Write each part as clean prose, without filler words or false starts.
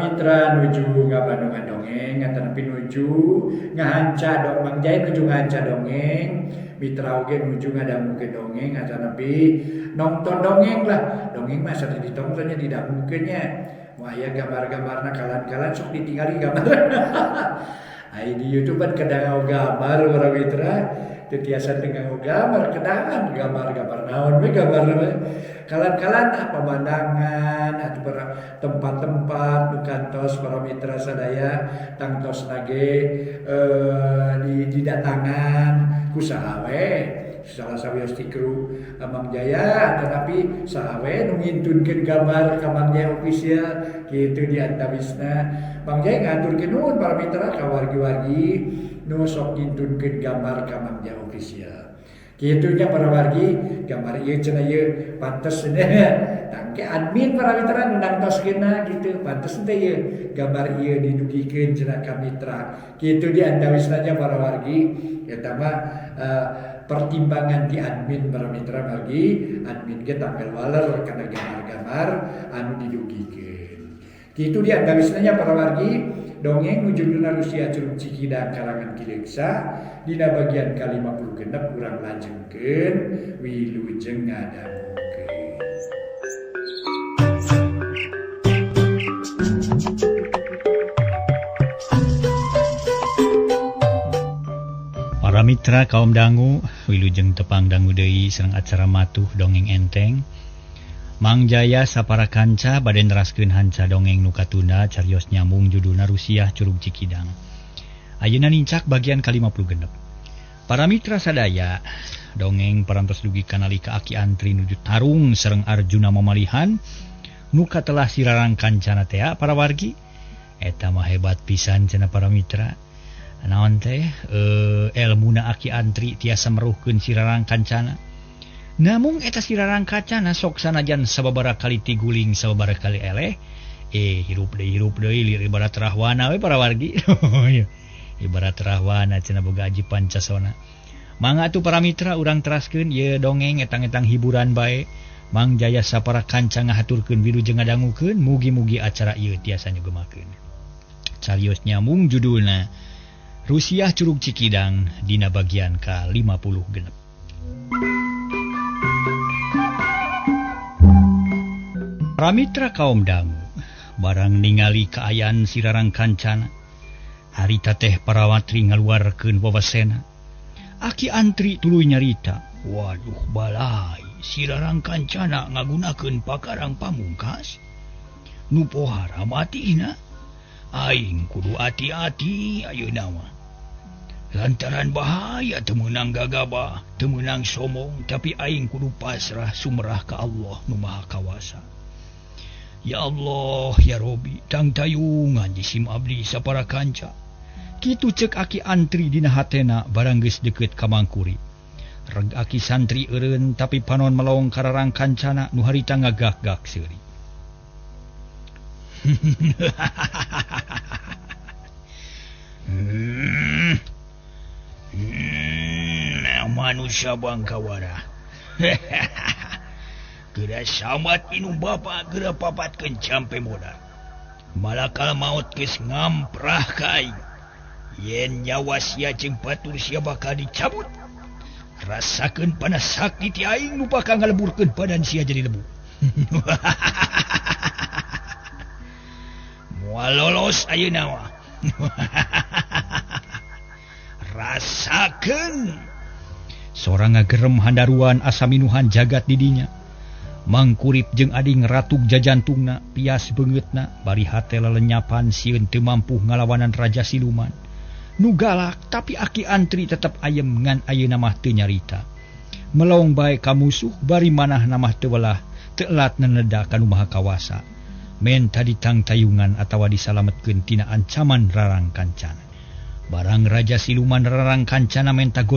mitra nuju ngabandungan dongeng ngatan pinuju ngahanca dong mangjai nuju ngahanca dongeng mitra oge nuju ngadamu ke dongeng ngatan nonton dongeng lah dongeng mah sering ditontonnya didamukeunnya wah ya gambar-gambarna kalan-kalan sok ditinggali gambar ai di YouTube kan kadang gambar para mitra tetiasa dengan gambar kedangan gambar naon we gambar kalan-kalan pemandangan atau tempat-tempat nu kantos para mitra sadaya tangtos nage didatangan ku sahawe salah sawios ti kru Mang Jaya tetapi sahawe nu ngintunkeun gambar ka Mang Jaya official kitu di antawisna Mang Jaya ngaturkeun nuhun para mitra ka wargi-wargi nu sok ngintunkeun gambar ka Mang Jaya official kitu nya para wargi gambar ieu cenah ieu pantes tangke admin para mitra nu nangtoskeunna kitu pantes teh ieu gambar ieu didugikeun cenah ka mitra kitu di antawisna nya para wargi eta mah pertimbangan di admin para mitra margi admin ge tampil waler kana gambar-gambar anu didugikeun kitu di antawisna para wargi dongeng nuju dina Rusia Curug Cikidang karangan Kileuksa dina bagian ka-56 urang lajengkeun wilujeng ngadamukeun. Para mitra kaum dangu wilujeng tepang dangu deui sareng acara matuh dongeng enteng Mang Jaya sapara kanca bade neraskeun hanca dongeng nu katunda carios nyambung judulna Rusiah Curug Cikidang. Ayeuna nincak bagian ka-56. Para mitra sadaya, dongeng parantos dugi kanalika Aki Antri nuju tarung sareng Arjuna mamalihan nu katelah sirarang kancana teh para wargi. Eta mah hebat pisan cenah para mitra. Naon teh elmuna Aki Antri tiasa meruhkeun sirarang kancana. Namun eta sirarang kacana sok sanajan sababaraha kali tiguling sababaraha kali eleh hirup deui lir ibarat rahwana we para wargi ibarat rahwana cenah boga aji pancasona mangga atuh para mitra urang teraskeun ieu dongeng etang-etang hiburan bae Mang Jaya sapara kanca ngahaturkeun wilujeng ngadangukeun mugi-mugi acara ieu tiasa nyugemakeun carios nyambung judulna Rusiah Curug Cikidang dina bagian ka-56. Pramitra kaum dangu barang ningali kaayaan sirarang kancana harita teh para watri ngaluarkeun wawasena Aki Antri tuluy nyarita waduh balai sirarang kancana ngagunakeun pakarang pamungkas nu pohara matina aing kudu hati-hati ayeuna mah lantaran bahaya teu meunang gagabah teu meunang somong tapi aing kudu pasrah sumerah ka Allah nu Maha Kawasa. Ya Allah, ya Robi, tang tayungan jisim abdi sapara kanca. Kitu cek Aki Antri dina hatena barang geus deukeut ka Mangkuri. Reg Aki santri eureun tapi panon melong kararang kancana nu harita ngagak-gak seuri. Manusia bangkawara. Geura samat minum bapa geura papatkeun campe modal. Malakal maut geus ngamprah ka aing. Yen nyawa sia jeung batur sia bakal dicabut. Rasakeun panas sakti ti aing nu bakal ngaleburkeun badan sia jadi lebu. Moal lolos ayeuna mah. Rasakeun. Sorang ngagerem handaruan asa minuhan jagat di dinya. Mangkurip jeung ading ratug jajantungna pias beungeutna bari hate lelenyapan sieun teu mampu ngalawanan raja siluman nu galak tapi Aki Antri tetep ayem ngan ayeuna mah teu nyarita melong bae ka musuh bari manahna mah teu welah teu elat neneda ka nu Maha Kawasa men tadi tang tayungan atawa disalametkeun tina ancaman rarang kancana barang raja siluman rarang kancana mentang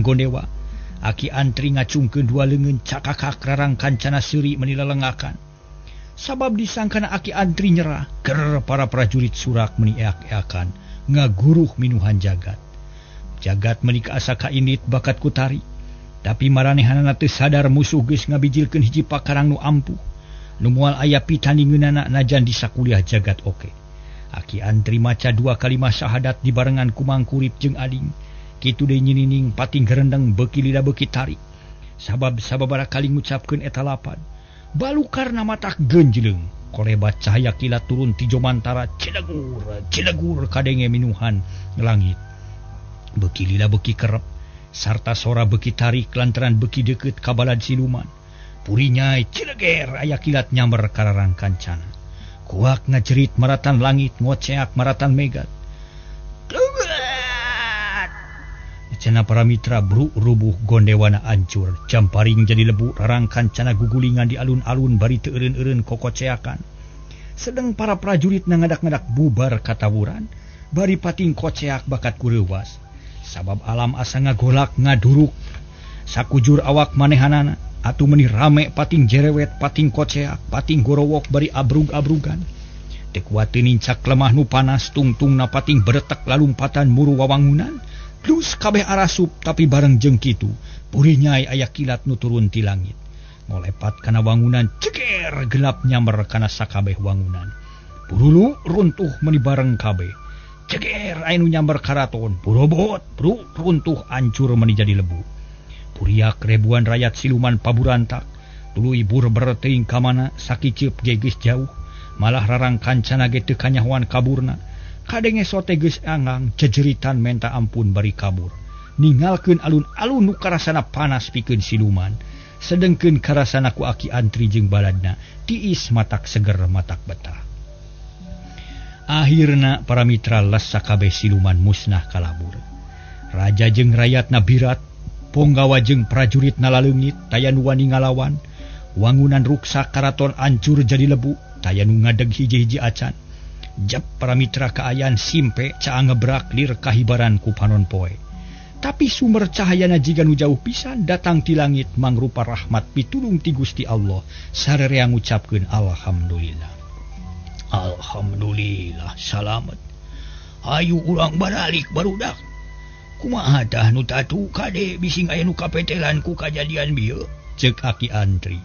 gondewa Aki Antri ngacungkeun dua leungeun cakakak rarang kancana seuri menilelengakan. Sabab disangkana Aki Antri nyerah, ker para prajurit surak meni eak-eakan, ngaguruh minuhan jagat. Jagat menika asa kainit bakat kutari, tapi maranehanana teu sadar musuh geus ngabijilkeun hiji pakarang nu ampuh. Nu moal aya pitaningeunana najan di sakuliah jagat oke. Aki Antri maca 2 kalimah syahadat dibarengan ku Mang Kurip jeung ading. Kitu deui nyinining pating gerendeng beuki lila beuki tarik. Sabab sababaraha kali ngucapkeun eta lapad, balukarna matak genjleung, kolebat cahaya kilat turun ti jomantara cilegur kadenge minuhan langit. Beuki lila beuki kerep, sarta sora beuki tarik lantaran beuki deukeut ka balad siluman. Purinya cileger aya kilat nyamber kararang kancana. Kuak ngajerit maratan langit, ngoceak maratan megat. Cenah para mitra bruk rubuh gondewana ancur, jamparing jadi lebu, rarang kancana gugulingan di alun-alun bari teu eureun-eureun kokoceakan. Sedeng para prajurit ngadak-ngadak bubar katawuran, bari pating koceak bakat kureuwas. Sabab alam asa ngagolak ngaduruk. Sakujur awak manehanana, atuh meuni rame pating jerewet, pating koceak, pating gorowok bari abrug-abrugan. Teu kuat teu nincak lemah nu panas, tungtungna pating beretek lalumpatan muru wawangunan. Plus kabeh arasup tapi bareng jeung kitu, puri nyai aya kilat nu turun ti langit. Ngolepat kana wangunan ceger gelap nyamber kana sakabeh wangunan. Purulu runtuh meuni bareng kabeh. Ceger aya nu nyamber karaton, purobot, runtuh ancur meuni jadi lebu. Puriak ribuan rakyat siluman paburantak, tuluy burber teuing ka mana sakiceup ge geus jauh, malah rarang kancana ge teu kanyahoan kaburna. Kadenge sote geus angang jejeritan menta ampun bari kabur. Ninggalkeun alun-alun nu karasana panas pikeun siluman. Sedengkeun karasana ku Aki Antri jeung baladna tiis matak seger matak betah. Akhirna para mitra les sakabeh siluman musnah kalabur. Raja jeung rakyatna birat, ponggawa jeung prajuritna laleungit, taya nu wani ngalawan. Wangunan ruksak karaton ancur jadi lebu, taya nu ngadeg hiji-hiji acan. Jep para mitra kaayaan simpe caang ngebrak lir kahibaran ku panon poe. Tapi sumber cahayana jiga nu jauh pisan datang ti langit mangrupa rahmat pitulung ti Gusti Allah sarerea ngucapkeun alhamdulillah. Alhamdulillah salamet. Ayu urang baralik barudak. Kumaha tah nu tatu kade bising aya nu kapetelan ku kajadian bieu? Ceuk Aki Antri.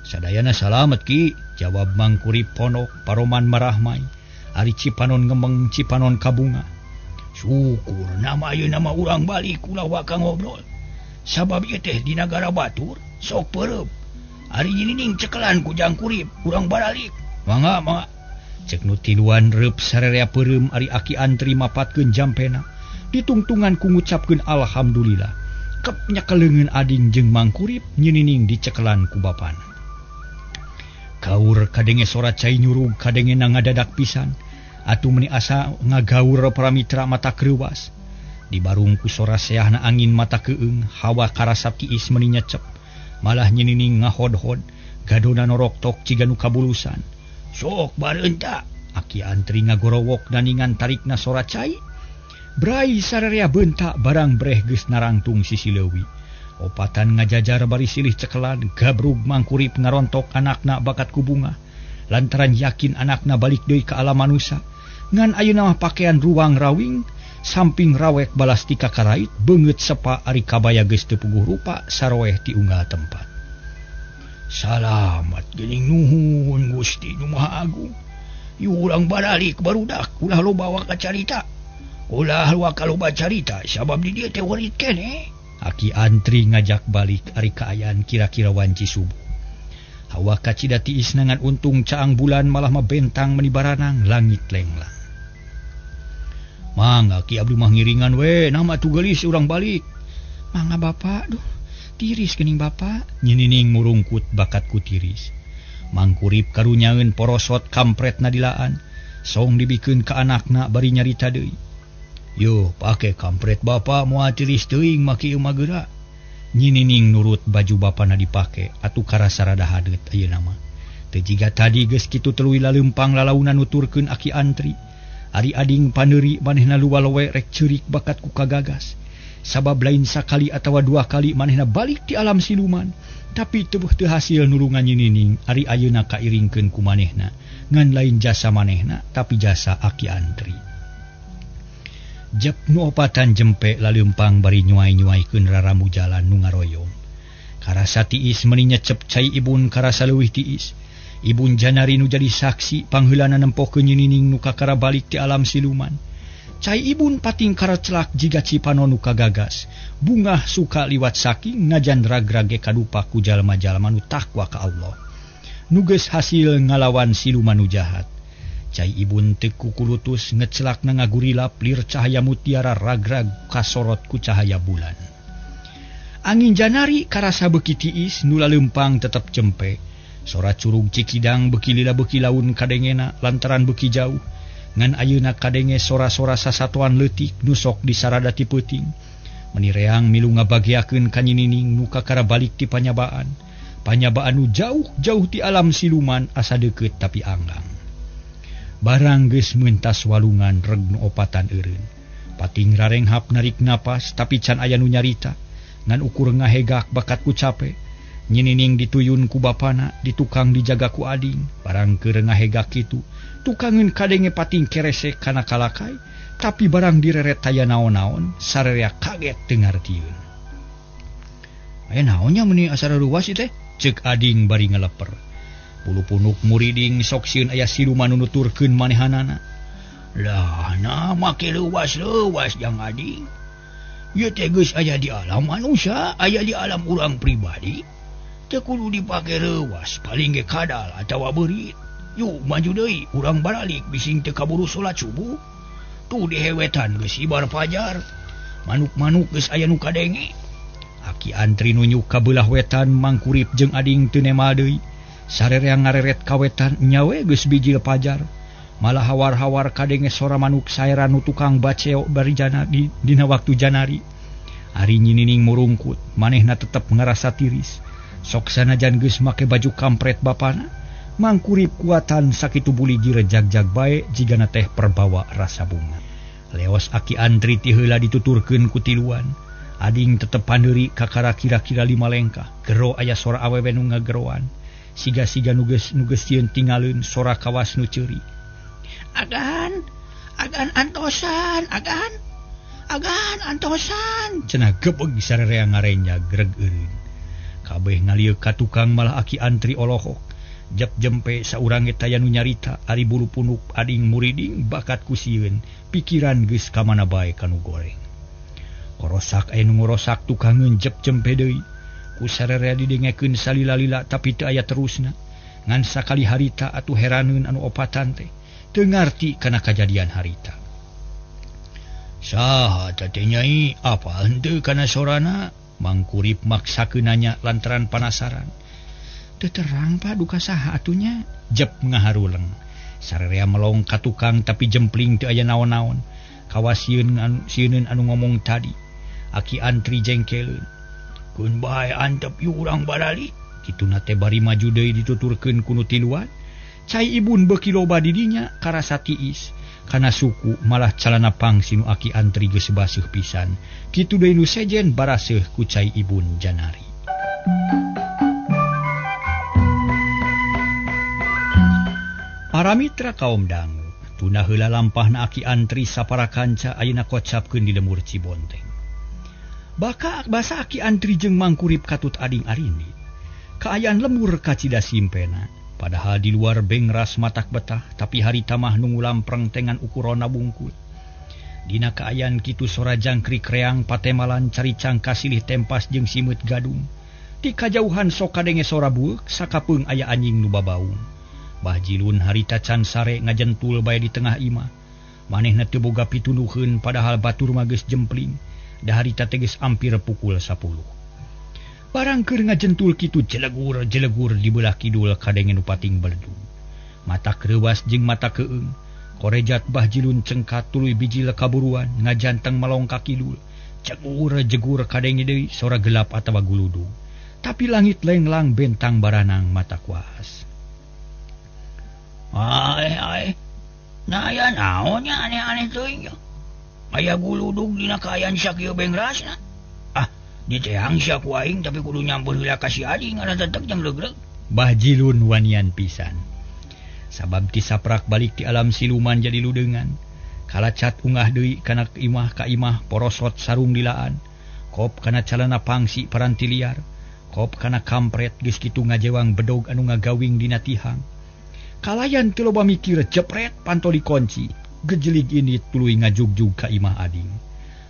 Sadayana salamet ki, jawab Mang Kurip Ponok Paroman Marahmai. Ari Cipanon ngembeng Cipanon kabunga. Syukur nama ayeuna nama urang balik ulah waka ngobrol. Sabab ieu teh di nagara batur sok peureup. Ari nyinining cekelan ku Jang Kurip urang baralik. Mangga. Cek nu tiluan reup sarerea peureum ari Aki Antri mapatkeun jampena. Ditungtungan ku ngucapkeun alhamdulillah. Kep nyakeleungeun ading jeung Mang Kurip nyinining di cekelan ku bapana. Gaur kadenge sora cai nyurug kadenge ngadadak pisan, atuh meuni asa ngagaur para mitra mata kreuwas. Di barung ku sora seahna angin mata keueung, hawa karasap tiis meuni nyecep, malah nyinining ngahod-hod, gadona norok tok ciga nu kabulusan. Sok bareun ta, Aki Antri ngagorowok naningan tarikna sora cai. Brai sarerea beuntak barang breh geus narangtung sisi leuwih. Opatan ngajajar bari silih cekelan, gabrug Mang Kurip ngarontok anakna bakat ku bunga. Lantaran yakin anakna balik deui ka alam manusia. Ngan ayeuna mah pakean ruang rawing, samping rawek balas ti kakarait, beungeut sepa ari kabaya geus teu puguh rupa saroeh ti unggal tempat. Salamat geuning nuhun Gusti Nu Maha Agung. Ieu urang baralik barudak, ulah loba waka carita. Ulah waka loba carita, sabab di dieu teh weurit keneh. Aki Antri ngajak balik ari kaayaan kira-kira wanci subuh. Hawa kacida tiis nangan untung caang bulan malah mabentang menibaranang langit lenglang. Mangga Ki abdi mah ngiringan we, nama tu geulis urang balik. Mangga Bapak, duh tiris geuning Bapak. Nyinining murungkut bakat ku tiris. Mang Kurip karunyaeun porosot kampretna dilaan, song dibikeun ka anakna bari nyarita deui. Yo, pake kampret Bapa moal tiris teuing maki eumah geura. Nyinining nurut baju bapana dipake, atuh karasa rada hadeut ayeuna mah. Teu jiga tadi geus kitu tuluy laleumpang lalaunan nuturkeun Aki Antri. Ari ading paneuri manehna luwalowe rek ceurik bakat ku kagagas. Sabab lain sakali atawa 2 kali manehna balik ti alam siluman, tapi teu hasil nulungan nyinining ari ayeuna kairingkeun ku manehna. Ngan lain jasa manehna, tapi jasa Aki Antri. Jep nu opatan jempe laleumpang bari nyuai-nyuaikeun raramu jalan nu ngaroyong. Karasa tiis meuni nyecep cai ibun karasa leuwih tiis. Ibun Janari nu jadi saksi pangheulana nempokeun nyinining nu kakara balik ti alam siluman. Cai ibun pating karacelak jiga Cipano nu kagagas. Bungah suka liwat saking najan ragrage kadupa ku jalma-jalma nu takwa ka Allah. Nuges hasil ngalawan siluman nu jahat. Cai ibun teu kukulutus ngecelak na ngagurilap lir cahaya mutiara ragrag kasorot ku cahaya bulan. Angin Janari karasa beuki tiis nu laleumpang tetep cempe. Sora curug Cikidang beuki lila beuki laun kadengena lantaran beuki jauh. Ngan ayeuna kadenge sora-sora sasatuan leutik nu sok disarada ti peuting. Menireang milu ngabagiakeun ka nyinining nu kakara balik ti panyabaan. Panyabaan nu jauh-jauh ti alam siluman asa deukeut tapi anggang. Barang geus meuntas walungan reg nu opatan eureun. Pating rarenghap narik napas tapi can aya nu nyarita. Ngan ukur ngahegak bakat ku cape. Nyinining dituyun ku bapana, ditukang dijaga ku ading. Barang keur ngahegak kitu, tukangeun kadenge pating kerese kana kalakai, tapi barang direret taya naon-naon, sarerea kaget teu ngartieun. Aya naonnya meuni asara ruas ieu teh? Ceuk ading bari ngaleper. Pulupunuk muriding sok sieun aya siluman nu nuturkeun manehanana. Lah, na make leuwas-leuwas jang ading. Ieu teh geus aya di alam manusia, aya di alam urang pribadi. Teu kudu dipake leuwas, paling ge kadal atawa beurit. Yuk maju deui, urang baralik bising teu kaburu salat subuh. Tu di hewetan geus ibar fajar. Manuk-manuk geus aya nu kadenge. Aki antri nunjuk ka beulah wetan mangkurip jeung ading teu nemal deui. Sarerea ngareret ka wetan nyawe geus bijil fajar. Malah hawar-hawar kadenge sora manuk saera nu tukang baceo bari dina waktu Janari. Ari nyinining murungkut, manehna tetep ngarasa tiris. Sok sanajan geus make baju kampret bapana, mangkurip kuatan sakitu buli direjag-jag bae jigana teh perbawa rasa bunga. Leos aki antri ti heula dituturkeun ku tiluan. Ading tetep pandeuri kakara kira-kira 5 lengkah. Gero aya sora awewe nu ngageroan. Siga-siga nuges sieun tingaleun sora kawas nu ceuri. Agan antosan, agan antosan. Cenah gebeg sarerea ngarenjag greg eureun. Kabeh ngalieu ka tukang malah aki antri olohok. Jep jempe saurange taya nu nyarita ari bulu punuk ading muriding bakat ku sieun pikiran geus ka mana bae kanu goreng. Korosak aya nu ngorosak tukangeun jep jempe deui. Ku sarerea didengekeun salila-lila tapi teu aya terusna. Ngan sakali harita atuh heraneun anu opatan teh teu ngarti kana kajadian harita. Saha teh Nyai, apa henteu kana sorana? Mangkurip maksakeun nanya lantaran penasaran. Teu terang pa duka saha atunya? Jep ngaharuleng. Sarerea melong ka tukang tapi jempling teu aya naon-naon. Kawas sieun anu ngomong tadi. Aki antri jengkeleun. Kun bae antep yu urang barali. Kituna teh bari maju deui dituturkeun ku nu tiluan. Cai ibun beuki loba di dinya karasa tiis. Kana suku malah calana pangsi nu aki antri geus baseuh pisan. Kitu deui nu sejen baraseuh ku cai ibun Janari. Para mitra kaum dangu, tuna heula lampahna aki antri sapara kanca ayeuna kocapkeun di lemur Cibonteng. Basa aki antri jeung mangkurip katut ading arindi. Kaayaan lemur kacida simpena. Padahal di luar bengras matak betah, tapi harita mah nunggu lampreng tengan ukurona bungkut. Dina kaayaan kitu sora jangkrik reang patemalan caricang kasilih tempas jeung simeut gadung. Ti kajauhan sok kadenge sora bueuk sakapeung aya anjing nu babaung. Bah Jilun harita can sare ngajentul bae di tengah imah. Manehna teu boga pitunuheun padahal batur mah geus jempling. Da harita teh geus ampir pukul 10. Barang keur ngajentul kitu jelegur di belah kidul kadenge nu pating beledu. Mata kreuwas jeung mata keung. Korejat Bah Jilun cengkat tuluy biji kaburuan ngajanteng melong ka kidul. Jegur kadenge deui sora gelap atawa guludug. Tapi langit lenglang bentang baranang mata kuas. Ai. Nah aya naonnya aneh-aneh teuing. Aya guludug dina kaayaan sakieu bengrasna. Diteang sia ku aing tapi kudu nyampur heula ka si ading ada tetek jeung legreg. Bah Jilun wanian pisan. Sabab tisaprak balik ti alam siluman jadi ludeungan. Kalacat ungah deui kana imah ka imah porosot sarung dilaan. Kop kana calana pangsi paranti liar. Kop kana kampret geus kitu ngajewang bedog anu ngagawing dina tihang. Kalayan teu loba mikir jepret panto dikunci. Gejelig ini tuluy ngajugjug ka imah ading.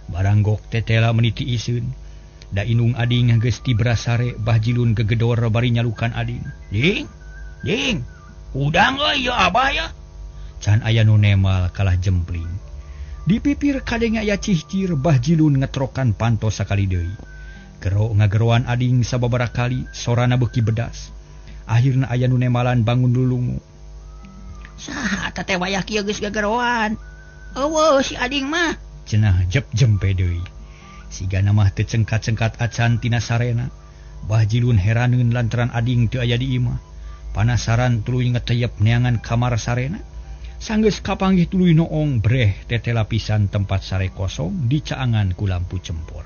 Baranggok tetela meniti iseun. Da inung ading geus tibra sare Bah Jilun gegedor bari nyalukan ading. Ding. Udang euy ya abah ya. Can aya nu nemal kalah jempling. Di pipir kadenge aya cihcir Bah Jilun ngetrokan panto sakali deui. Gero ngageroan ading sababaraha kali sorana beuki bedas. Akhirna aya nu nemalan bangun lulungu. Saha teh wayah kieu geus gageroan. Eueuh si ading mah. Cenah jempe deui. Sigana mah teu cengkat-cengkat acan tina sarena. Bah Jilun heraneun lantaran ading teu aya di imah. Panasaran tuluy ngeteyep neangan kamar sarena. Sanggeus kapanggih tuluy noong breh tetela pisan tempat sare kosong dicaangan ku lampu cempor.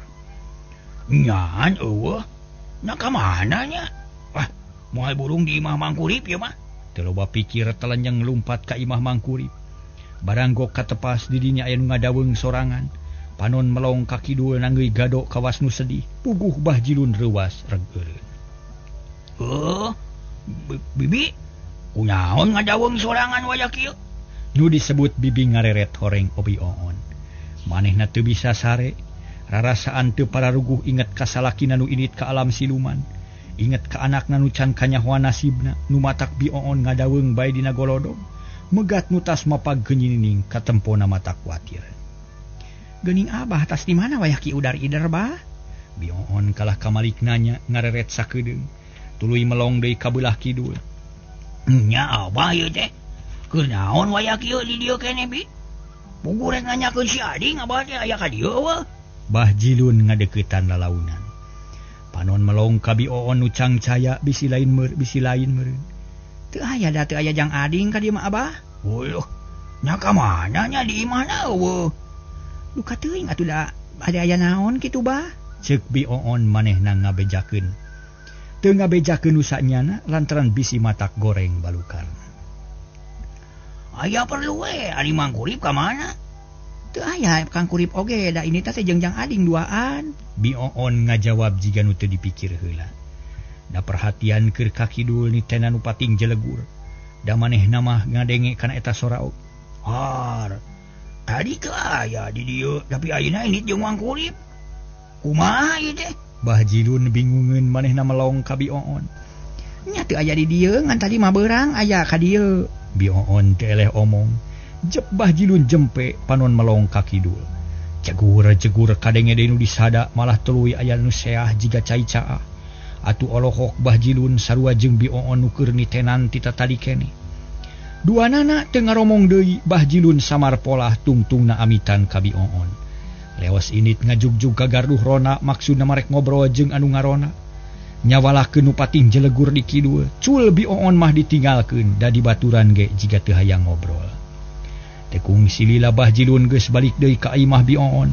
Nyan eueuh. Na ka mana nya? Wah, moal burung di imah Mangkurip ya mah. Teu loba pikir telenjang lumpat ka imah Mangkurip. Baranggok katepas di dinya aya nu ngadaweung sorangan. Panon melong ka kidul nanggeui gado kawas nu sedih. Puguh Bah Jilun reuwas reg eureun. Bibi, kunaon ngadaweung sorangan wayah kieu? Nu disebut bibi ngareret horeng obi oon. Manehna teu bisa sare. Rarasaan teu pararuguh inget ka salakina nu init ka alam siluman. Inget ka anakna nu can kanyahoan nasibna. Nu matak bi oon ngadaweung bae dina golodog. Megat nu tas mapag geunining ka tempona mata kuatir. Geuning abah tas di mana wayah ki udar ider bah? Bi oon kalah kamalik nanya ngareret sakedeung. Tuluy melong deui ka beulah kidul. Nya abah ieu teh. Keur naon wayah kieu di dieu keneh bi? Puguh rek nanyakeun si ading abah teh aya ka dieu weuh. Bah Jilun ngadeuketan lalaunan. Panon melong ka bi oon nu cangcaya bisi lain meureun. Teu aya jang ading ka dieu mah abah. Weuh, nya ka mana nya di imahna eueuh? Duka teuing atuh da aya naon kitu bah? Ceuk bi oon manehna ngabejakeun. Teu ngabejakeun nu sanyana lantaran bisi matak goreng balukar. Aya perlu we ari Mangkurip ka mana? Teu aya Kang Kurip oge da ini teh jengjang ading duaan. Bi oon ngajawab jiga nu teu dipikir heula. Da perhatian keur ka kidul ni tena nu pating jelegur. Da manehna mah ngadenge kana eta soraog. Har. Tadi teu aya di dieu tapi ayeuna ini jeung Mangkurip. Kumaha ieu teh? Bah Jilun bingungeun manehna melong ka bi oon. Nya teu aya di dieu ngan tadi mah beurang aya ka dieu. Bi oon teu eleh omong. Jep Bah Jilun jempe panon melong ka kidul. Jegur kadenge deui nu disada malah tuluy aya nu seah jiga cai caah. Atuh olohok Bah Jilun sarua jeung bi oon nu keur nitenan ti tadi keneh. Duanana teu ngaromong deui Bah Jilun samar polah tungtungna amitan ka bi oon. Leos init ngajugjug ka garduh rona maksudna marek ngobrol jeung anu ngarona. Nyawalakeun nu pating jelegur di kidul. Cul bi oon mah ditinggalkeun da dibaturan ge jiga teu hayang ngobrol. Tekung silila Bah Jilun geus balik deui ka imah bi oon.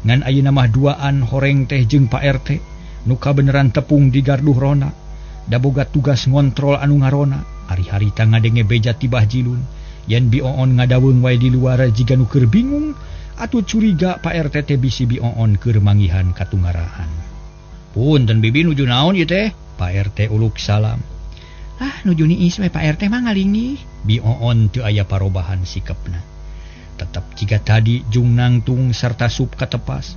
Ngan ayeuna mah duaan horeng teh jeung Pak RT nu kabeneran tepung di garduh rona. Da boga tugas ngontrol anu ngarona. Hari-harita ngadenge beja ti Bah Jilun. Yen bi oon ngadaweung wae di luar jiga nu keur bingung. Atuh curiga Pak RT teh bisi bi oon keur manggihan katungarahan. Punten bibi nuju naon ieu teh? Pak RT uluk salam. Ah nuju niis we Pak RT mah ngalingih. Bi oon teu aya parobahan sikepna. Tetep jiga tadi jung nangtung sarta sup katepas.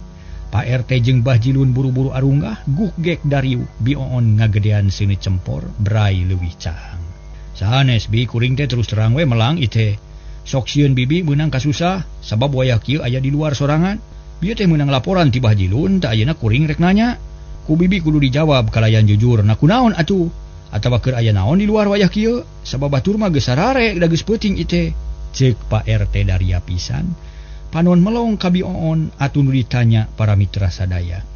Pak RT jeung Bah Jilun buru-buru arunggah guk gek dariu bi oon ngagedean seuneu cempor brai leuwih cahang. Sanes bi kuring teh terus terang we melang ieu teh. Sok sieun bibi meunang kasusah sabab wayah kieu aya di luar sorangan. Bieu teh meunang laporan ti Bah Jilun teh ayeuna kuring rek nanya. Ku bibi kudu dijawab kalayan jujur. Na kunaon atuh? Atawa keur aya naon di luar wayah kieu? Sabab batur mah geus sarare da geus peuting ieu teh. Ceuk Pak RT daria pisan. Panon melong ka bi oon atuh nu ditanya para mitra sadaya.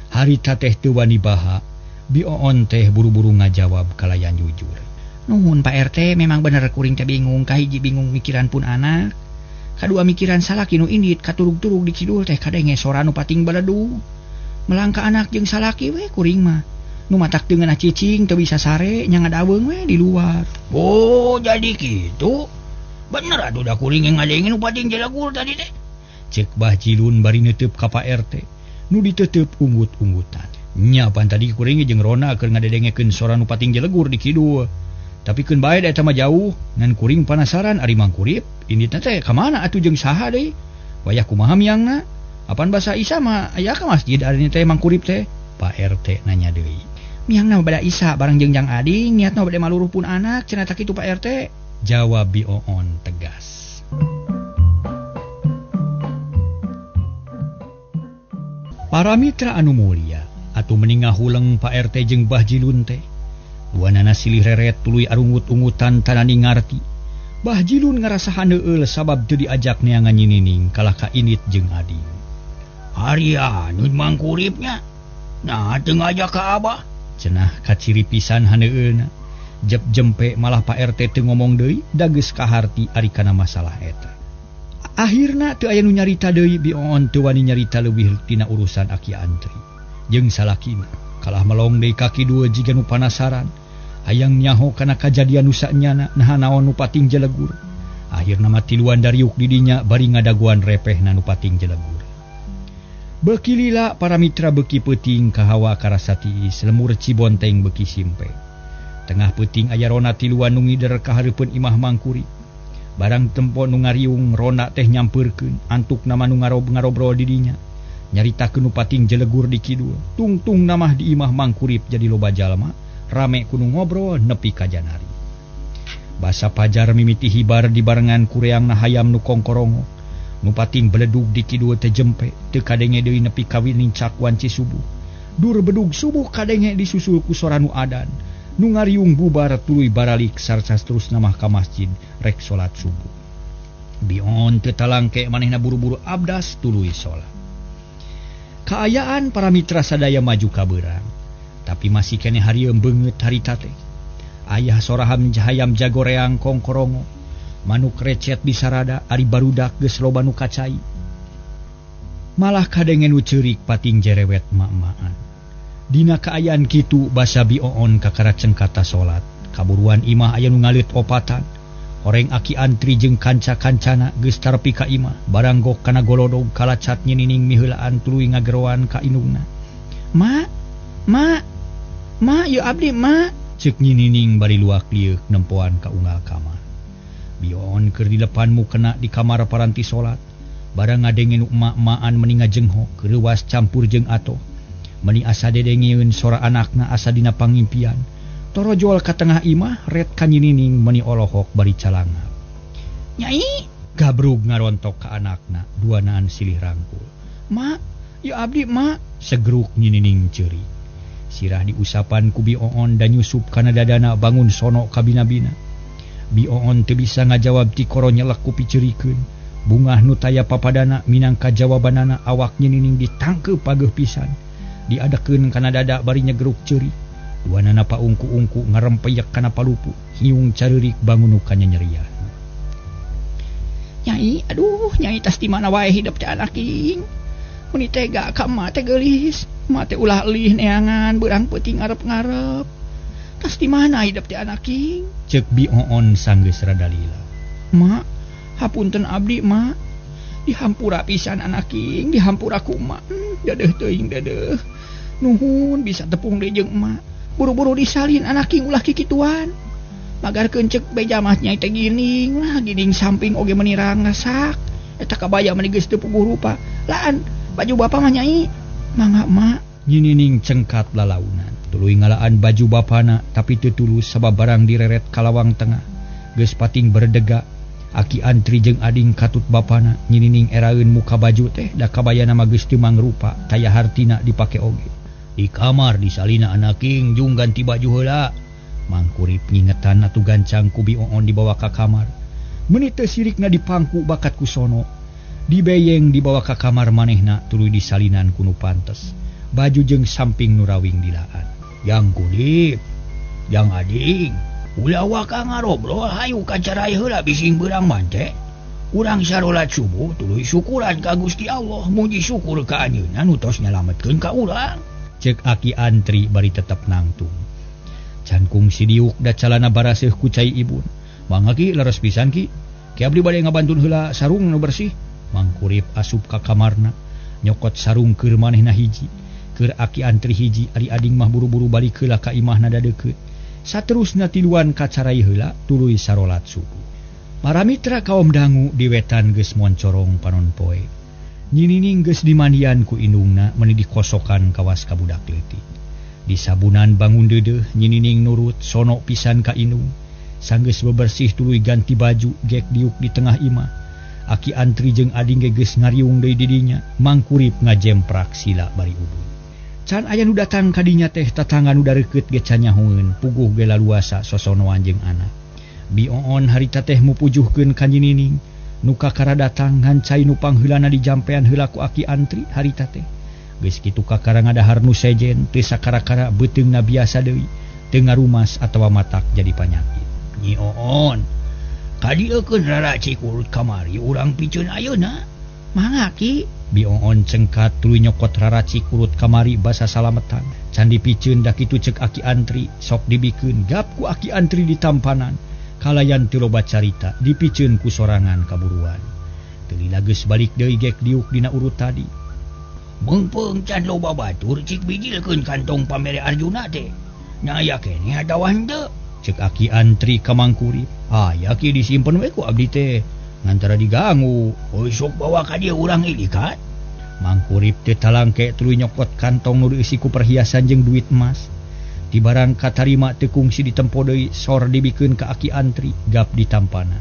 Harita teh teu wani baha. Bi oon teh buru-buru ngajawab kalayan jujur. Nuhun Pak RT memang bener kuring teh bingung kahiji bingung mikiran pun anak. Kadua mikiran salaki nu indit katurug-turug di kidul teh kadenge sora nu pating baledu. Melangka anak jeung salaki we kuring mah. Nu matak teu ngeunah cicing teu bisa sare nya ngadaweung we di luar. Oh jadi kitu. Bener atuh da kuring yang ngadenge nu pating jelegur tadi teh. Ceuk Bah Jilun bari neuteup ka Pak RT. Nu diteuteup unggut-unggutan. Nya pan tadi kuring jeung Rona keur ngadedengekeun sora nu pating jelegur di kidul. Tapi keun bae da eta mah jauh, ngan kuring penasaran ari mangkurip, inditna teh ka mana atuh jeung saha deui? Wayah kumaha miangna? Apan basa Isa mah aya ka masjid ari teh mangkurip teh? Pak RT nanya deui. Miangna bada Isa bareng jeung Jang Ading, niatna bade maluruh pun anak, cenah tak kitu Pak RT. Jawab Bioon tegas. Para mitra anu mulia, atuh meningah huleng Pak RT jeung Bah Jilun teh. Duanana silih reret tuluy arungut-ungutan tanani ngarti. Bah Jilun ngarasahan heueul sabab teu diajak neangan nyinining kalah ka Init jeung Ading. Haria nu mangkuripnya. Nah, teu ngajak ka Abah. Cenah kaciri pisan haneueulna. Jep jempe malah Pak RT teu ngomong deui, da geus kaharti ari kana masalah eta. Akhirna teu aya nu nyarita deui Bioon teu wani nyarita leuwih tina urusan Aki Antri. Jeung salakina kalah melong deui kaki dua jiga nu panasaran. Hayang nyaho kana kajadian nu sanyana naha naon nu pating jelegur. Akhirna mah tiluan dariuk di dinya bari ngadaguan repehna nu pating jelegur. Beuki lila para mitra beuki peuting ka hawa karasa tiis lemur Cibonteng beuki simpe. Tengah peuting aya Rona tiluan nu ngider ka hareupeun imah mangkuri. Barang tempo nu ngariung Rona teh nyampeurkeun antuk nama nu ngarobrol di dinya. Nyaritakeun nu pating jelegur di kidul. Tungtung namah di imah mangkurip jadi loba jalma rame kudu ngobrol nepi ka janari. Basa pajar mimiti hibar di barengan kureangna hayam nu kongkorongo. Nu pating beledug di kidul teh jempe teu kadenge deui nepi ka winincak wanci subuh. Dur bedug subuh kadenge disusul ku sora nu adan. Nu ngariung bubar tuluy baralik sarta terus namah ka masjid rek salat subuh. Bioon teu talangke manehna buru-buru abdas tuluy salat. Kaayaan para mitra sadaya maju ka beurang, tapi masih kene harieum beungeut harita teh. Ayah soraham hayam jagoreang kongkorongo, manuk recet bisarada ari barudak geus loba nu kacai. Malah kadenge nu ceurik pating jerewet mak-makan. Dina kaayaan kitu basa Bioon kakaraceng kata salat. Kaburuan imah aya nu ngalit opatan. Horeng Aki Antri jeung kanca-kancana geus tarepi ka imah. Barang gok kana golodog kalacat nyinining miheulaan tuluy ngageroan ka indungna. Ma, yeu abdi ma. Ceuk nyinining bari luak lieuh nempoan ka unggal kamar. Bioon keur di depan mukena di kamar paranti salat. Barang ngadenge nu emak-emaan meninga jenghok reuwas campur jeung ato. Meni asa dedengeun sora anakna asa dina pangimpian. Torojol ka tengah imah ret ka nyinining meni olohok bari calangap. Nyai, gabrug ngarontok ka anakna, duanaan silih rangkul. Ma, yeu abdi ma. Segeruk nyinining ceuri. Sirah diusapan ku Bioon dan nyusup kana dadana bangun sono ka bina-bina. Bioon teu bisa ngajawab ti koro nyelek ku piceurikeun. Bungah nu taya papadana minangka jawabanana awak nyinining ditangkeup pageuh pisan. Diadakeun kana dada bari nyegeruk ceuri. Duanana paungku-ungku ngarempeyek kana palupu, hiung careurik bangun nu kanyanyerian. Nyai, aduh, nyai tas di mana wae hidup teh anak king. Mun tega ka emak teh geulis, emak teh ulah lih neangan beurang peuting ngarep-ngarep. Tas di mana hidup teh anak king? Ceuk Bioon sanggeus rada lila. Mak, hapunten abdi mak. Dihampura pisan anak king, dihampura ku emak. Dadeuh teuing dadeuh. Nuhun bisa tepung deui jeung emak. Buru-buru disalin anak king ulah kikituan. Magarkeun ceuk beja mah nyai teh gining lah, gining samping oge menirang ngasak. Eta kabaya mah geus teu puguh rupa. Laan baju bapa mah nyai. Mangga emak. Nyinining cengkat lalaunan. Tuluy ngalaan baju bapana tapi teu tulus sabab barang direret ka lawang tengah. Geus pating berdega. Aki Antri jeung Ading katut bapana nyinining eraeun muka baju teh da kabayana mah geus teu mangrupa taya hartina dipake oge. Di kamar disalina anak king jung ganti baju heula. Mangkurip ngingetan atuh gancang ku Bioon dibawa ka kamar. Meuni teu sirikna dipangku bakat ku sono. Dibeyeng dibawa ka kamar manehna tuluy disalinan ku nu pantes. Baju jeung samping nu rawing dilaan. Yang Kudip, Yang Ading, ulah waka ngarobrol hayu kacarai heula bising beurang mante. Urang sarolat subuh tuluy syukuran ka Gusti Allah, muji syukur ka anjeunna nu tos nyalametkeun ka urang. Ceuk Aki Antri bari tetep nangtung. Cankung si diuk da calana baraseuh ku cai ibun. Mangga ki leres pisan ki. Ki abdi bade ngabantun heula sarung nu bersih. Mangkurip asup ka kamarna, nyokot sarung keur manehna hiji. Keur aki antri hiji ari ading mah buru-buru balik heula ka imah nada deukeut. Saterusna tiluan kacarai heula tuluy sarolat subuh. Para mitra kaum dangu di wetan geus moncorong panon poe. Nyinining geus dimandian ku indungna meuni dikosokan kawas ka budak leutik. Di sabunan bangun deudeuh nyinining nurut sono pisan ka indung. Sanggeus bebersih tuluy ganti baju gek diuk di tengah imah. Aki antri jeung ading geus ngariung deui di dinya mangkurip ngajemprak sila bari udun. Can aya nu datang ka dinya teh tatangga nu dareukeut ge can nyahoeun puguh ge laluasa sosonoan jeung anak. Bioon harita teh mupujuhkeun ka nyinining nu kakara datang ngan cai nu pangheulana dijampean heula ku aki antri harita teh. Geus kitu kakara ngadahar nu sejen teu sakara-kara beuteungna biasa deui teu ngarumas atawa matak jadi panyakit. Nyi Oon, kadiekeun raracik urut kamari urang piceun ayeuna. Mangga Ki. Bioon cengkat tuluy nyokot raracik urut kamari basa salametan. Can dipiceun da kitu ceuk aki antri sok dibikeun gap ku aki antri di tampanan. Kalayan teu loba carita dipiceun ku sorangan kaburuan. Teu lila geus balik deui gek diuk dina urut tadi. Beungpeung can loba batur cik bijilkeun kantong pamere Arjuna teh. Nya aya keneh adawa henteu. Cek aki antri ka mangkurip. Aya ki disimpen we ku abdi teh. Ngantara diganggu. Oi sok bawa ka dieu urang ilikat. Mangkurip teh talangke tuluy nyokot kantong nu diisi ku perhiasan jeung duit emas. Di barang katarima teu kungsi ditempo deui sor dibikeun ka aki antri gap di tampanan.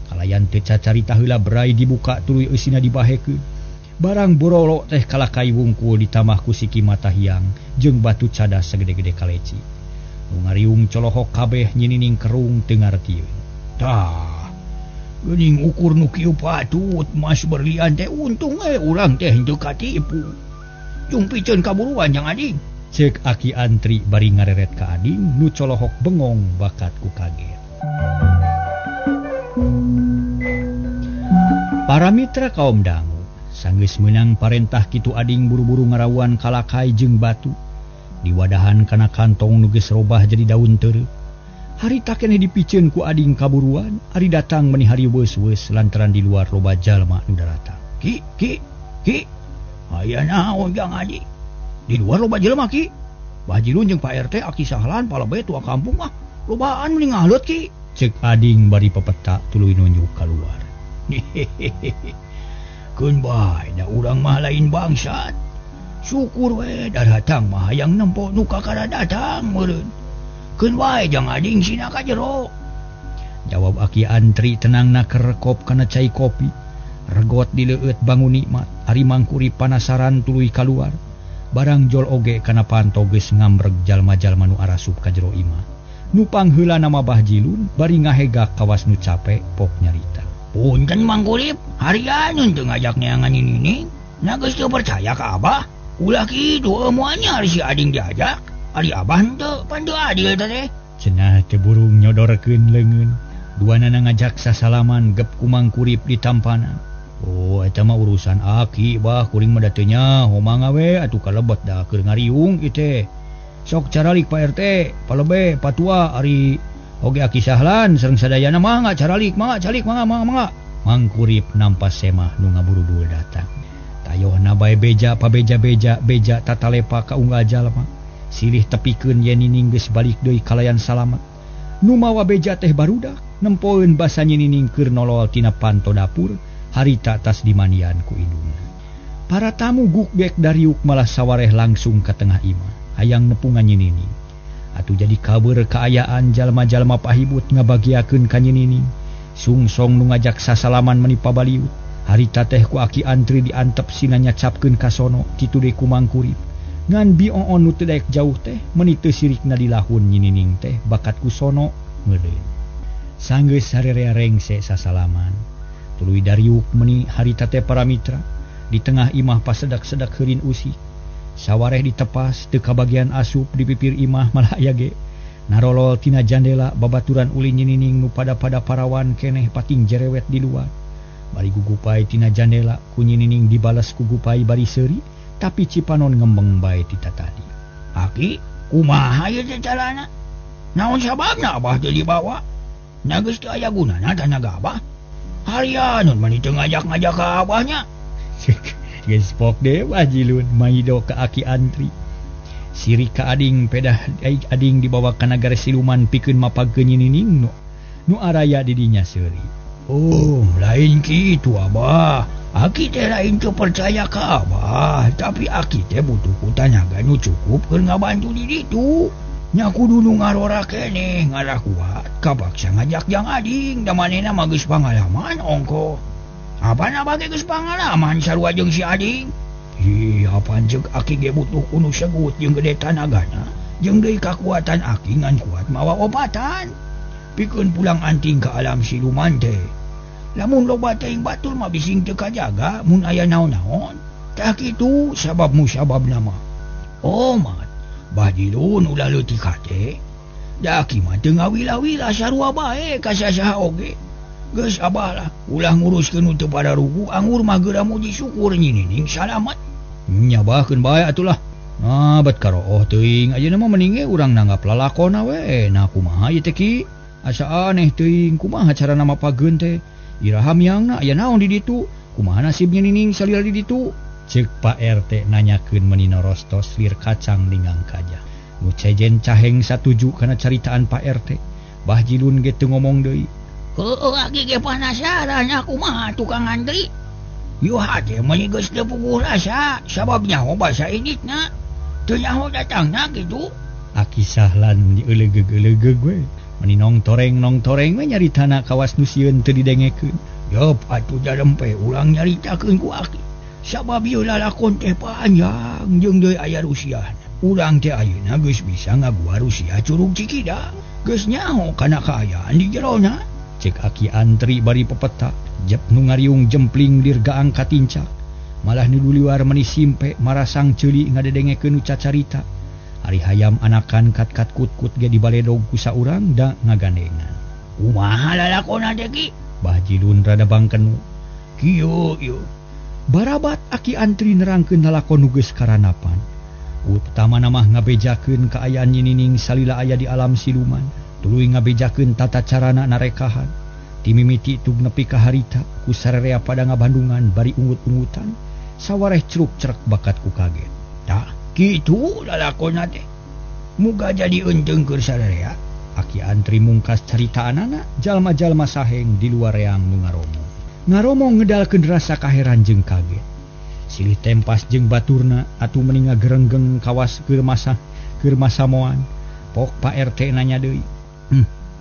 Kalayan teu cacarita heula berai dibuka tuluy eusina dibahekeun. Barang borolo teh kalakai wungkul ditamah ku siki matahiang jeung batu cadas segede-gede kaleci. Nu ngariung colohok kabeh nyinining kerung teu ngartieun. Tah. Geuning ukur nu kieu patut mas berlian teh untung urang teh henteu katipu. Jung piceun kaburuan jang ading. Cek aki antri bari ngareret ka ading nu colohok bengong bakat ku kaget. Para mitra kaum dangu sanggeus meunang parentah kitu ading buru-buru ngarawan kalakai jeung batu diwadahan kana kantong nu geus robah jadi daun teureup. Harita keneh dipiceun ku ading kaburuan ari datang meuni hari weus-weus lantaran di luar loba jalma nu datang. Ki aya naon jang ading? Di luar loba jelema Ki. Bajilun jeung Pak RT aki sahlan palebe tua kampung mah lobaan mending ngahleut Ki. Cek ading bari pepeta tuluy nunjuk kaluar. Keun bae da urang mah lain bangsat. Syukur we da datang mah hayang nempo nu kakara datang meureun. Keun bae jang ading sina ka jero. Jawab aki antri tenangna kerekop kana cai kopi. Regot dileueut bangun nikmat ari mangkurip panasaran tuluy kaluar. Barang jol oge kana panto geus ngambreg jalma-jalma nu arasup ka jero imah. Nu pangheula nama Bahjilun bari ngahegak kawas nu capek pok nyarita. Punten mangkurip, harian teu ngajak neangan ini. Na geus teu percaya ka Abah. Ulah kitu emuannya ari si ading diajak. Ari Abah henteu pan teu adil teh. Cenah teu burung nyodorkeun leungeun. Duana ngajak sasalaman gep ku mangkurip di tampanan. Oh, eta mah urusan aki bah kuring mah da teu nyaho mangga we atuh kalebet da keur ngariung ieu teh. Sok caralik Pak RT, palebe patua ari oge aki sahlan sareng sadayana mangga caralik mangga calik mangga. Mangkurip nampas semah nu ngaburu-dul datang. Tayohna bae beja pabeja-beja beja tatalepa ka unggal jalma. Silih tepikeun yen nining geus balik deui kalayan salamet. Nu mawa beja teh barudak nempoeun basa nining keur nolol tina panto dapur. Harita tas dimandian ku indungna. Para tamu gukbek dariuk malah sawareh langsung ke tengah imah hayang nepungan nyinining. Atuh jadi kabeur kaayaan jalma-jalma pahibut ngabagiakeun ka nyinining. Sungsong nu ngajak sasalaman meuni pabaliut. Harita teh ku aki antri diantep sina nyacapkeun ka sono kitu deui ku mangkurip. Ngan bioon nu teu daek jauh teh meuni teu sirikna dilahun nyinining teh bakat ku sono meureun. Sanggeus sarerea rengse sasalaman. Tuluy dariuk meuni harita teh para mitra di tengah imah pasedak-sedak heurin usik. Sawareh ditepas teu kabagian asup di pipir imah malah aya ge narolol tina jandela babaturan ulin nyinining nu pada-pada parawan keneh pating jerewet di luar. Bari gugupai tina jandela ku nyinining dibales ku gupai bari seuri tapi cipanon ngembeng bae ti tadi. Aki, kumaha ieu teh carana? Naon sababna Abah teu dibawa? Na geus teu aya gunana tanaga Abah. Harian mani teu ngajak-ngajak ka Abahnya. Geus pok deh Bajilun maido ka aki antri. Siri ka ading pedah ading dibawa ka nagara siluman pikeun mapagkeun nyinining nu araya di dinya seuri. Oh, lain kitu Abah. Aki teh lain teu percaya ka Abah, tapi aki teh butuh kutanaga nu cukup keur ngabantu di ditu. Nya kudu nu ngarora keneh ngalah kuat kapaksa ngajak jang ading da manehna mah geus pangalaman ongko. Apana bage geus pangalaman sarua jeung si ading? Hi, apaan ceuk aki ge butuh kuno segut jeung gede tanagana, jeung deui kakuatan aki ngan kuat mawa obatan. Pikeun pulang anting ka alam siluman teh. Lamun loba teuing batur mah bising teu kajaga mun aya naon-naon. Tah kitu sababmu sababna mah. Oh, mat. Bajilun ulah leutik hate. Da aki mah teu ngawila-wila sarua bae ka sasaha oge. Geus Abah lah, ulah nguruskeun nu teu pada rugu, anggur mah geura muji syukur nyinining salamet. Nya bahkeun bae atulah. Ah, bet karooh teuing ayeuna mah mending urang nanggap lalakonna we. Nah kumaha ieu teh Ki? Asa aneh teuing kumaha carana mapageun teh? Iraha miangna aya naon di ditu? Kumaha nasib nyinining salila di ditu? Ceuk Pak RT nanyakeun menina rostos lir kacang dinggang kaja. Nu cejen caheng satuju kana caritaan Pak RT. Bajilun ge teu ngomong deui. Heueuh aki ge panasaran nya kumaha tukang antri. Ieu hate mah geus teu puguh rasa sabab nyaho basa inditna. Teu nyaho datangna kitu. Aki sahlan dieuleug-euleug we. Meni nong toreng we nyaritana kawas nu sieun teu didengekeun. Yeup atuh jarempe ulang nyaritakeun ku aki. Sabab ieu lalakon teh panjang jeung deui aya rusiana. Urang teh ayeuna geus bisa ngagua Rusia Curug Cikidang. Geus nyaho kana kaayaan di jerona. Cek aki antri bari pepeta, jep nu ngariung jempling dirgaang katincak. Malah nu luar meni simpe marasang ceuli ngadedengekeun nu cacarita. Ari hayam anakan kat-kat kut-kut ge dibaledog ku saurang da ngagandengan. Kumaha lalakonna teh Ki? Bajilun rada bangken. Kieu ieu. Barabat aki antri nerangkeun lalakon nu geus karanapan. Utamana mah ngabejakeun kaayaan nyinining salila aya di alam siluman. Tuluy ngabejakeun tata carana narekahan. Timimiti tug nepi ka harita ku sararea pada ngabandungan bari ungut-ungutan. Sawareh cruk-crek bakat ku kaget. Tah, kitu lalakonna teh. Muga jadi enteung keur sararea. Aki antri mungkas caritaanana jalma-jalma saheng di luar reang nu ngaromong. Ngaromong ngedalkeun rasa kaheran jeung kaget. Silih tempas jeung baturna atuh meni ngagerenggeng kawas keur masamoan. Pok Pak RT nanya deui.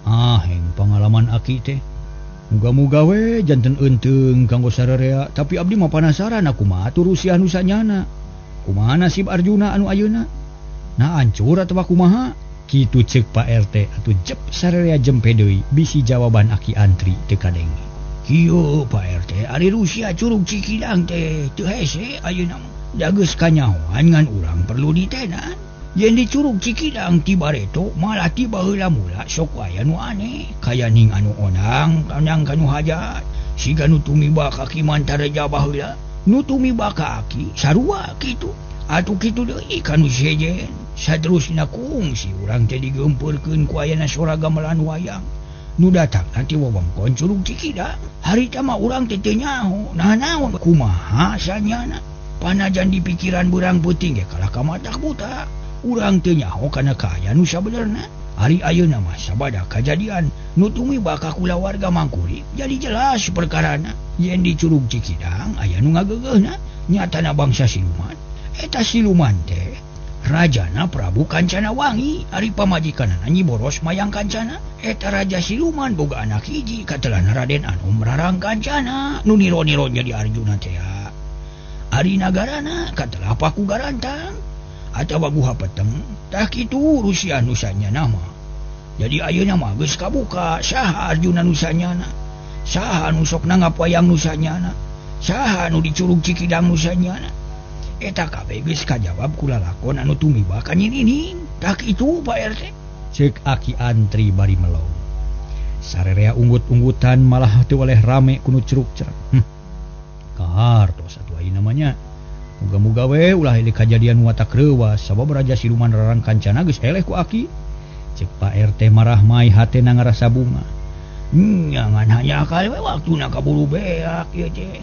Heng pengalaman aki teh. Muga-muga we janten enteung kanggo sararea, tapi abdi mah panasaran aku mah atuh Rusia nu sanyana. Kumaha nasib Arjuna anu ayeuna? Nah hancur atawa kumaha? Kitu ceuk Pak RT atuh jep sararea jempe deui bisi jawaban aki antri teu kadenge. Kieu Pak RT, ari Rusia Curug Cikidang teh teu hese ayeuna mah. Da geus kanyahoan ngan urang perlu ditenan. Yen di Curug Cikidang ti bareto malah tiba heula mula sok aya nu aneh. Kaya ning anu onang tandang kanu hajat. Siga nu tumiba ka Ki Mantareja baheula. Nu tumiba ka aki sarua kitu. Atuh kitu deui kanu sejen. Saterusna kungsi urang teh digeumpeurkeun ku ayana sora gamelan wayang. Nu datang nanti wewengkon Curug Cikidang. Harita mah urang teh teu nyaho. Nah naon kumaha sanyana. Panajan di pikiran beurang peuting ge kalah ka matak buta. Urang teu nyaho kana kaayaan nu sabenerna. Ari ayeuna mah sabada kajadian nu tumiba ka kulawarga mangkurip jadi jelas perkarana. Yen di Curug Cikidang aya nu ngageugeuhna nyatana bangsa siluman. Eta siluman teh rajana Prabu Kancanawangi, ari pamajikanana Nyi Boros Mayang Kancana. Eta raja siluman boga anak hiji katelana Raden Anom Rarang Kancana nu niro-niro jadi Arjuna teh. Ari nagarana katelah Paku Garantang atawa Guha Peteng. Tah kitu Rusia nu sanyana mah. Jadi ayeuna mah geus kabuka saha Arjuna nu sanyana, saha nu sok nanggap wayang nu sanyana, saha nu di Curug Cikidang nu sanyana. Eta kabeh geus kajawab ku lalakon anu tumiba ka nyinining. Tah kitu Pak RT. Ceuk aki antri bari melong. Sararea unggut-unggutan malah teu oleh rame kuno curug-cereg. Kahartos atuh ieu namanya. Muga-muga we ulah ieu kajadian watak reuwas sabab Raja Siluman Rarang Kancana geus eleh ku aki. Cek Pak RT marah mai hatena ngarasa bunga. Jangan hanya akal we waktuna kaburu beak ieu teh.